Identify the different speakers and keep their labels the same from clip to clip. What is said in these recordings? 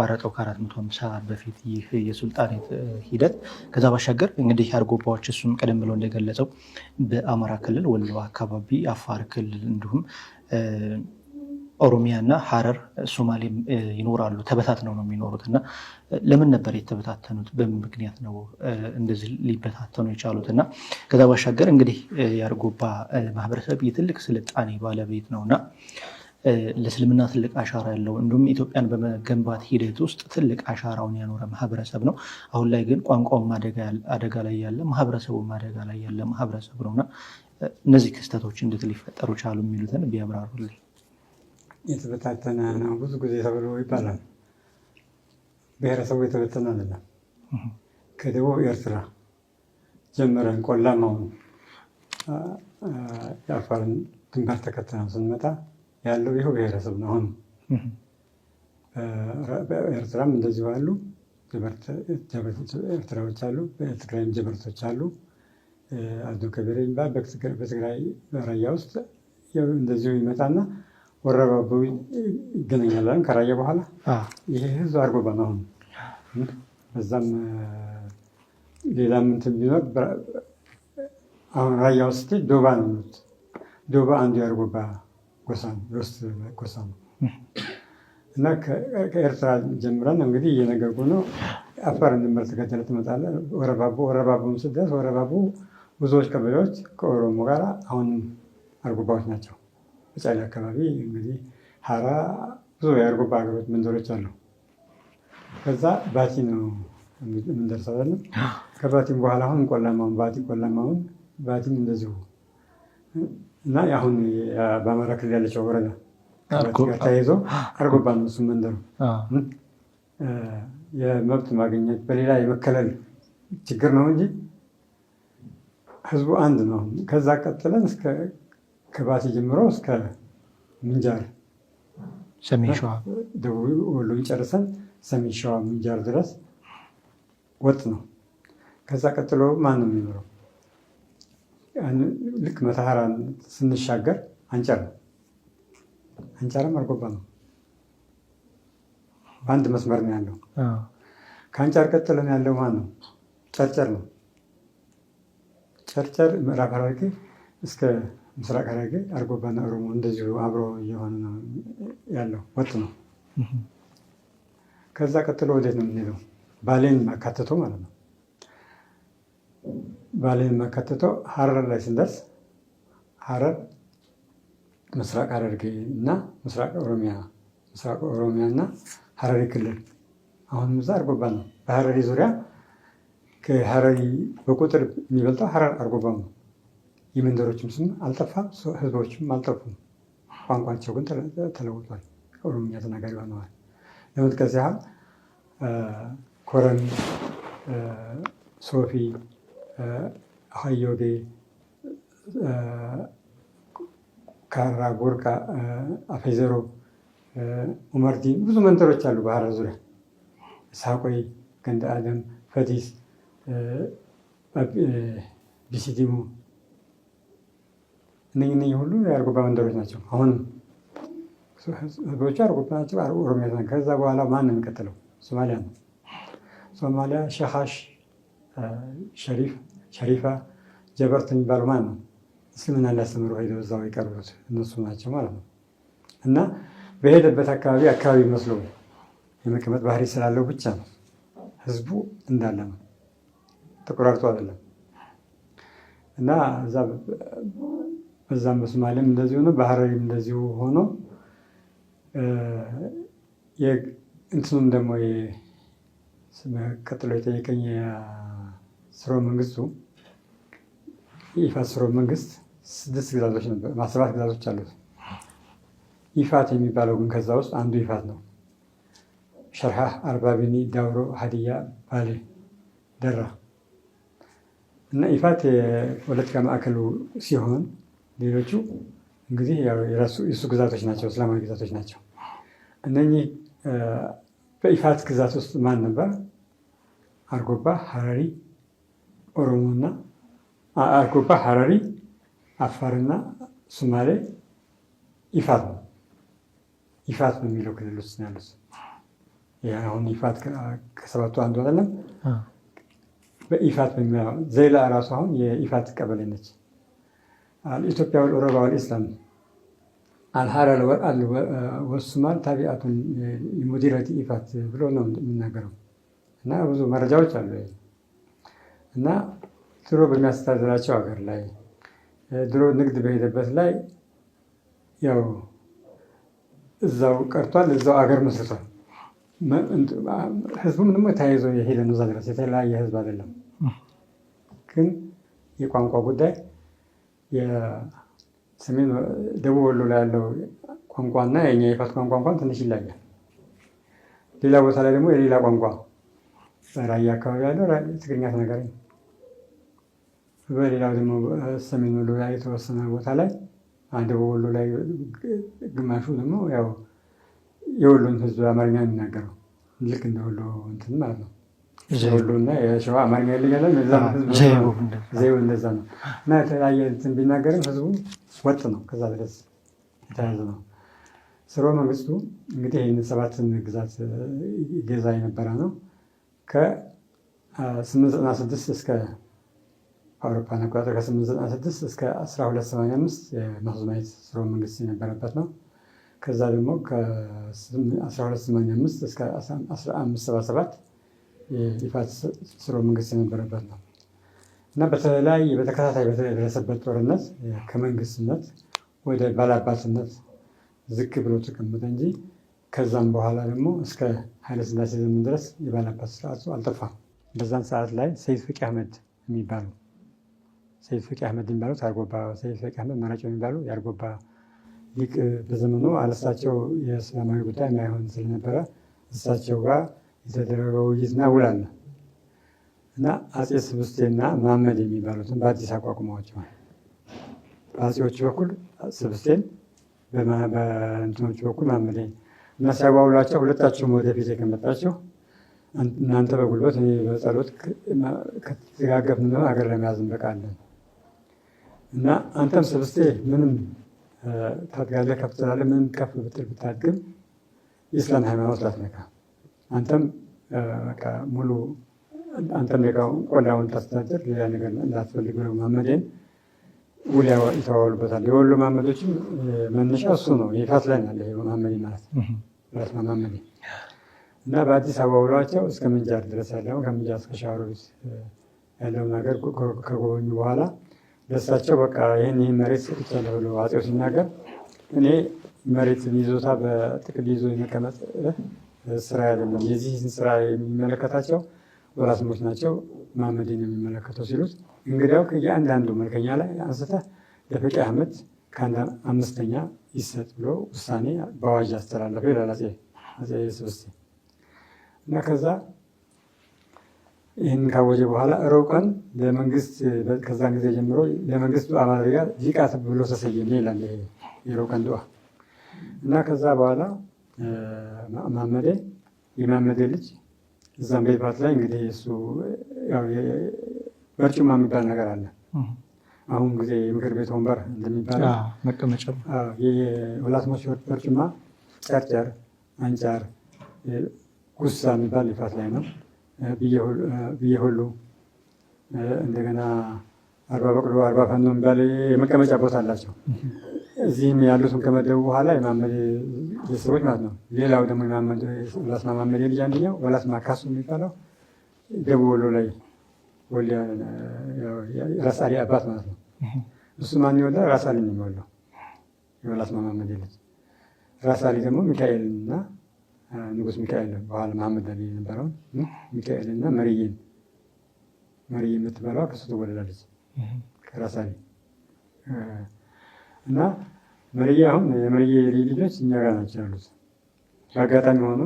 Speaker 1: የተቋረጠው ከ450 በፊት ይህ የሱልጣኔት ሂደት። ከዛ ባሻገር እንግዲህ አርጎባዎች እሱም ቀደም ብሎ እንደገለጸው በአማራ ክልል ወሎ አካባቢ፣ አፋር ክልል እንዲሁም ኦሮሚያ እና ሀረር ሶማሌ ይኖራሉ። ተበታትነው ነው የሚኖሩት እና ለምን ነበር የተበታተኑት? በምን ምክንያት ነው እንደዚህ ሊበታተኑ የቻሉት? እና ከዛ ባሻገር እንግዲህ የአርጎባ ማህበረሰብ የትልቅ ስልጣኔ ባለቤት ነው እና ለእስልምና ትልቅ አሻራ ያለው እንዲሁም ኢትዮጵያን በመገንባት ሂደት ውስጥ ትልቅ አሻራውን ያኖረ ማህበረሰብ ነው። አሁን ላይ ግን ቋንቋውም አደጋ ላይ ያለ ማህበረሰቡም አደጋ ላይ ያለ ማህበረሰብ ነው እና እነዚህ ክስተቶች እንዴት ሊፈጠሩ ቻሉ የሚሉትን ቢያብራሩልኝ።
Speaker 2: የተበታተነ ነው ብዙ ጊዜ ተብሎ ይባላል። ብሔረሰቡ የተበተነ አይደለም። ከደቡብ ኤርትራ ጀምረን ቆላማውን የአፋርን ድንበር ተከትለን ስንመጣ ያለው ይኸው ብሔረሰብ ነው። አሁን በኤርትራም እንደዚሁ አሉ ኤርትራዎች አሉ፣ በትግራይም ጀበርቶች አሉ። አዶ ከበረ የሚባል በትግራይ ራያ ውስጥ እንደዚሁ ይመጣና ወረባቦ ይገናኛለን። ከራያ በኋላ ይሄ ህዝብ አርጎባ ነው። አሁን በዛም ሌላ እንትን ቢኖር አሁን ራያ ውስጥ ዶባ ነው የሚሉት። ዶባ አንዱ የአርጎባ ጎሳ ነው፣ የውስጥ ጎሳ ነው እና ከኤርትራ ጀምረን እንግዲህ እየነገርኩ ነው። አፋር ድንበር ተከትለህ ትመጣለህ። ወረባቦም ስትደርስ ወረባቦ ብዙዎች ቀበሌዎች ከኦሮሞ ጋር አሁን አርጎባዎች ናቸው። በጫሌ አካባቢ እንግዲህ ሀራ ብዙ የአርጎባ ሀገሮች መንደሮች አሉ። ከዛ ባቲ ነው የምንደርሰው። ከባቲም በኋላ አሁን ቆላማውን ባቲም እንደዚሁ እና አሁን በአማራ ክልል ያለችው ወረዳ ጋር ተያይዞ አርጎባ ነው እሱ መንደሩ። የመብት ማግኘት በሌላ የመከለል ችግር ነው እንጂ ህዝቡ አንድ ነው። ከዛ ቀጥለን ከባቲ ጀምሮ እስከ ምንጃር
Speaker 1: ሰሜን ሸዋ
Speaker 2: ደቡብ ወሎን ጨርሰን ሰሜን ሸዋ ምንጃር ድረስ ወጥ ነው። ከዛ ቀጥሎ ማን ነው የሚኖረው? ልክ መተሐራን ስንሻገር አንጨር ነው። አንጨርም አርጎባ ነው። በአንድ መስመር ነው ያለው። ከአንጨር ቀጥለን ያለው ማን ነው? ጨርጨር ነው። ጨርጨር ምዕራብ ሐረርጌ እስከ ምስራቅ ሐረርጌ አርጎባና ኦሮሞ እንደዚሁ አብሮ እየሆነ ነው ያለው። ወጥ ነው። ከዛ ቀጥሎ ወዴት ነው የምንሄደው? ባሌን ማካተቶ ማለት ነው። ባሌን ማካተቶ ሐረር ላይ ስንደርስ ሐረር ምስራቅ ሐረርጌ እና ምስራቅ ኦሮሚያ እና ሐረሪ ክልል አሁን እዛ አርጎባ ነው። በሐረሪ ዙሪያ ከሐረሪ በቁጥር የሚበልጠው ሐረር አርጎባ ነው። የመንደሮችም ስም አልጠፋም፣ ህዝቦችም አልጠፉም። ቋንቋቸው ግን ተለውጧል። ኦሮምኛ ተናጋሪ ሆነዋል። ለመጥቀስ ያህል ኮረም፣ ሶፊ፣ ሀዮጌ፣ ካራ፣ ጎርቃ፣ አፌዘሮ፣ ኡመርዲ ብዙ መንደሮች አሉ በሐረር ዙሪያ። ሳቆይ፣ ገንደ አደም፣ ፈዲስ፣ ቢሲዲሙ እነኚህ ሁሉ የአርጎባ መንደሮች ናቸው። አሁንም ህዝቦቹ አርጎባ ናቸው። ኦሮሚያ ናቸው። ከዛ በኋላ ማን ነው የሚቀጥለው? ሶማሊያ ነው። ሶማሊያ ሸኻሽ፣ ሸሪፋ፣ ጀበርት የሚባሉ ማን ነው? እስልምና ሊያስተምሩ ሄደው እዛው የቀሩት እነሱ ናቸው ማለት ነው። እና በሄደበት አካባቢ መስሎ የመቀመጥ ባህሪ ስላለው ብቻ ነው ህዝቡ እንዳለ ነው፣ ተቆራርጦ አይደለም። እና በዛም በሶማሌም እንደዚሁ ነው፣ በሐረሪም እንደዚሁ ሆኖ እንትኑም ደግሞ ቀጥሎ የጠየቀኝ ስርወ መንግስቱ የኢፋት ስርወ መንግስት 6 ግዛቶች ነበር፣ 7 ግዛቶች አሉት። ኢፋት የሚባለው ግን ከዛ ውስጥ አንዱ ኢፋት ነው። ሸርሃህ፣ አርባቢኒ፣ ዳውሮ፣ ሀዲያ፣ ባሌ፣ ደራ እና ኢፋት የፖለቲካ ማዕከሉ ሲሆን ሌሎቹ እንግዲህ የሱ ግዛቶች ናቸው፣ እስላማዊ ግዛቶች ናቸው። እነኚህ በኢፋት ግዛት ውስጥ ማን ነበር? አርጎባ፣ ሐረሪ፣ ኦሮሞና አርጎባ፣ ሐረሪ፣ አፋርና ሶማሌ ኢፋት ነው። ኢፋት በሚለው ክልል ውስጥ ነው ያሉት። አሁን ኢፋት ከሰባቱ አንዱ አይደለም። በኢፋት ዘይላ ራሱ አሁን የኢፋት ቀበሌ ነች። ኢትዮጵያ ወልዑረባ ወልኢስላም አልሐረር ወሱማል ታቢአቱን ሙዲረቲ ኢፋት ብሎ ነው የሚናገረው እና ብዙ መረጃዎች አሉ። እና ድሮ በሚያስተዳድራቸው ሀገር ላይ ድሮ ንግድ በሄደበት ላይ ያው እዛው ቀርቷል፣ እዛው አገር መስርቷል። ህዝቡ ምንም ተያይዞ የሄደ ነው። እዛ ድረስ የተለያየ ህዝብ አይደለም። ግን የቋንቋ ጉዳይ የሰሜን ደቡብ ወሎ ላይ ያለው ቋንቋና የኛ የኢፋት ቋንቋ እንኳን ትንሽ ይለያል። ሌላ ቦታ ላይ ደግሞ የሌላ ቋንቋ ራያ አካባቢ ያለው ትግርኛ ተናጋሪ ነው። በሌላው ደግሞ ሰሜን ወሎ ላይ የተወሰነ ቦታ ላይ ደቡብ ወሎ ላይ ግማሹ ደግሞ ያው የወሎን ህዝብ አማርኛ የሚናገረው ልክ እንደ ወሎ እንትን ማለት ነው። ወሎና የሸዋ አማርኛ ይለያል። ዘይቤው እንደዛ ነው እና የተለያየ እንትን ቢናገርም ህዝቡ ወጥ ነው። ከዛ ድረስ የተያዘ ነው። ስርወ መንግስቱ እንግዲህ ይህን 7 ግዛት ገዛ የነበረ ነው። ከ896 እስከ አውሮፓን አቆጣጠር ከ896 እስከ 1285 የመክዙማይት ስርወ መንግስት የነበረበት ነው። ከዛ ደግሞ ከ1285 እስከ 1577 የኢፋት ስርወ መንግስት የነበረበት ነው እና በተከታታይ በተደረሰበት ጦርነት ከመንግስትነት ወደ ባላባትነት ዝቅ ብሎ ተቀመጠ እንጂ ከዛም በኋላ ደግሞ እስከ ኃይለሥላሴ ዘመን ድረስ የባላባት ስርዓቱ አልጠፋም። በዛን ሰዓት ላይ ሰይድ ፈቂ አህመድ የሚባሉት የአርጎባ ሰይድ ፈቂ አህመድ መራጮ የሚባሉ የአርጎባ ሊቅ በዘመኑ አለሳቸው የእስላማዊ ጉዳይ የማይሆን ስለነበረ እሳቸው ጋር የተደረገው ውይይትና ውል አለ እና አጼ ስብስቴና መሐመድ የሚባሉትን በአዲስ አቋቁመዋቸዋል። በአጼዎቹ በኩል ስብስቴን፣ በእንትኖቹ በኩል መሐመድ እና ሲያዋውሏቸው ሁለታቸውም ወደፊት የከመጣቸው እናንተ በጉልበት እኔ በጸሎት ከተጋገፍን ነው አገር ለመያዝ እንበቃለን እና አንተም ስብስቴ ምንም ታድጋለህ ከፍ ትላለህ፣ ምንም ከፍ ብትል ብታድግም የእስላም ሃይማኖት ላትነካ፣ አንተም ሙሉ አንተም ቆላውን ታስተዳድር፣ ሌላ ነገር እንዳትፈልግ ብለው መሐመድን ውል ይተዋወሉበታል። የወሎ መሐመዶችም መነሻ እሱ ነው። የኢፋት ላይ ያለ መሐመድ ማለት ራስ መሐመድ እና በአዲስ አበባ ውሏቸው እስከ ምንጃር ድረስ ያለው ከምንጃር እስከ ሻወሮቢት ያለውን ነገር ከጎበኙ በኋላ ደሳቸው በቃ ይህን መሬት ሰጥቻለሁ ብሎ አጼው ሲናገር እኔ መሬት ይዞታ በጥቅል ይዞ የመቀመጥ ስራ አይደለም፣ የዚህን ስራ የሚመለከታቸው ወራስሞች ናቸው፣ መሐመድን የሚመለከተው ሲሉት እንግዲያው ከየአንዳንዱ መልከኛ ላይ አንስተህ ለፈቂ አህመድ ከ1/5 ይሰጥ ብሎ ውሳኔ በአዋጅ አስተላለፈ ይላል አጼ ስብስቴ እና ከዛ ይህን ካወጀ በኋላ ሮብ ቀን ለመንግስት ከዛን ጊዜ ጀምሮ ለመንግስቱ አማርያ ሊቃት ብሎ ተሰየመ ይላል የሮብ ቀን ዱዓ እና ከዛ በኋላ የመሐመድ ልጅ እዛም በኢፋት ላይ እንግዲህ እሱ በርጩማ የሚባል ነገር አለ። አሁን ጊዜ የምክር ቤት ወንበር እንደሚባለው
Speaker 1: መቀመጫ
Speaker 2: የሁላትሞች በርጩማ ጨርጨር፣ አንጫር፣ ጉሳ የሚባል ኢፋት ላይ ነው። ብዬ ሁሉ እንደገና 40 በቅሎ 40 ፈኖ የሚባል የመቀመጫ ቦታ አላቸው። እዚህም ያሉትን ከመደቡ በኋላ የመሐመድ ቤተሰቦች ማለት ነው። ሌላው ደግሞ ወላስማ መሐመድ ልጅ አንደኛው ወላስማ ካሱ የሚባለው ደቡብ ወሎ ላይ ራስ አሊ አባት ማለት ነው። እሱ ማን ይወልዳል? ራስ አሊ ነው የሚወልደው የወላስማ መሐመድ ልጅ። ራስ አሊ ደግሞ ሚካኤልና ንጉስ ሚካኤል በኋላ መሐመድ አሊ የነበረውን ሚካኤልና መርዬን የምትበላዋ ከሱ ትወለዳለች ከራስ አሊ እና መርዬ አሁን የመርዬ ልጆች እኛ ጋር ናቸው ያሉት። በአጋጣሚ ሆኖ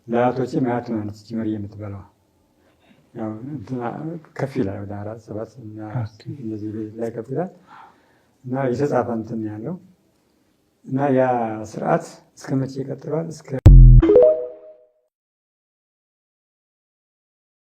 Speaker 2: ለአያቶቼ አያት ናት መርዬ የምትበላዋ። ከፍ ይላል ወደ 4 7 እንደዚህ ላይ ከፍ ይላል እና የተጻፈ እንትን ያለው እና ያ ስርዓት እስከ መቼ ይቀጥላል?